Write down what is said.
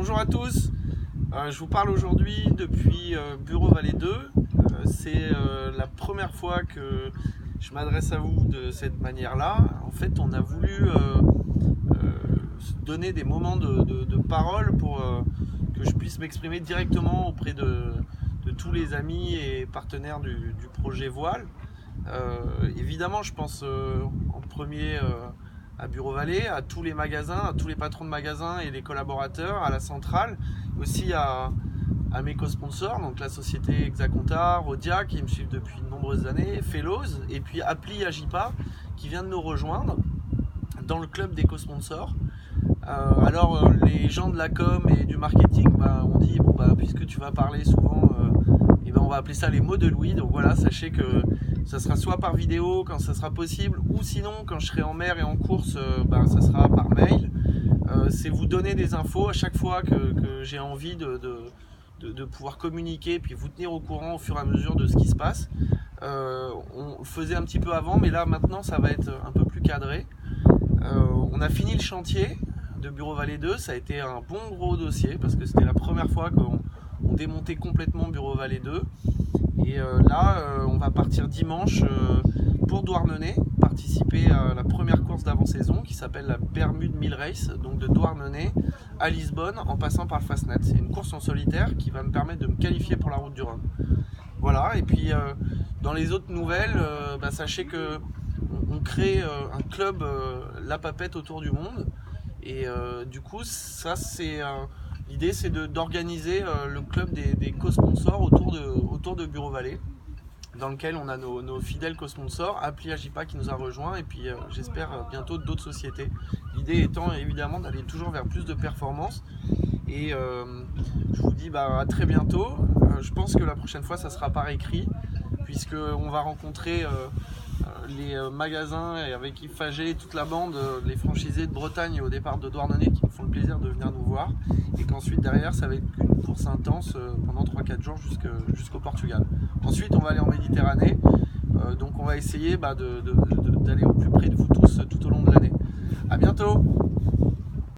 Bonjour à tous, je vous parle aujourd'hui depuis Bureau Vallée 2. C'est la première fois que je m'adresse à vous de cette manière-là. En fait, on a voulu se donner des moments de parole pour que je puisse m'exprimer directement auprès de tous les amis et partenaires du projet Voile. Évidemment, je pense en premier à Bureau Vallée, à tous les magasins, à tous les patrons de magasins et les collaborateurs, à la centrale, aussi à mes co-sponsors, donc la société Hexaconta, Rodia qui me suivent depuis de nombreuses années, Fellows, et puis Appli Agipa qui vient de nous rejoindre dans le club des co-sponsors. Alors les gens de la com et du marketing ont dit bon, puisque tu vas parler souvent, on va appeler ça les mots de Louis. Donc voilà, sachez que ça sera soit par vidéo quand ça sera possible, ou sinon quand je serai en mer et en course, ça sera par mail. C'est vous donner des infos à chaque fois que j'ai envie de pouvoir communiquer, puis vous tenir au courant au fur et à mesure de ce qui se passe. On le faisait un petit peu avant, mais là maintenant ça va être un peu plus cadré. On a fini le chantier de Bureau Vallée 2, ça a été un bon gros dossier parce que c'était la première fois qu'on démontait complètement Bureau Vallée 2. Et là, on va partir dimanche pour Douarnenez, participer à la première course d'avant-saison qui s'appelle la Bermude Mille Race, donc de Douarnenez à Lisbonne en passant par le Fastnet. C'est une course en solitaire qui va me permettre de me qualifier pour la route du Rhum. Voilà, et puis dans les autres nouvelles, sachez que on crée un club La Papette autour du monde. Et du coup, ça c'est l'idée, c'est d'organiser le club des co-sponsors autour de Bureau Vallée, dans lequel on a nos fidèles co-sponsors, Appli Agipa qui nous a rejoints, et puis j'espère bientôt d'autres sociétés. L'idée étant évidemment d'aller toujours vers plus de performance. Et je vous dis à très bientôt. Je pense que la prochaine fois, ça sera par écrit, puisqu'on va rencontrer les magasins et avec Yves Faget et toute la bande, les franchisés de Bretagne et au départ de Douarnenez qui me font le plaisir de venir nous voir, et qu'ensuite derrière ça va être une course intense pendant 3-4 jours jusqu'au Portugal. Ensuite on va aller en Méditerranée, donc on va essayer d'aller au plus près de vous tous tout au long de l'année. A bientôt.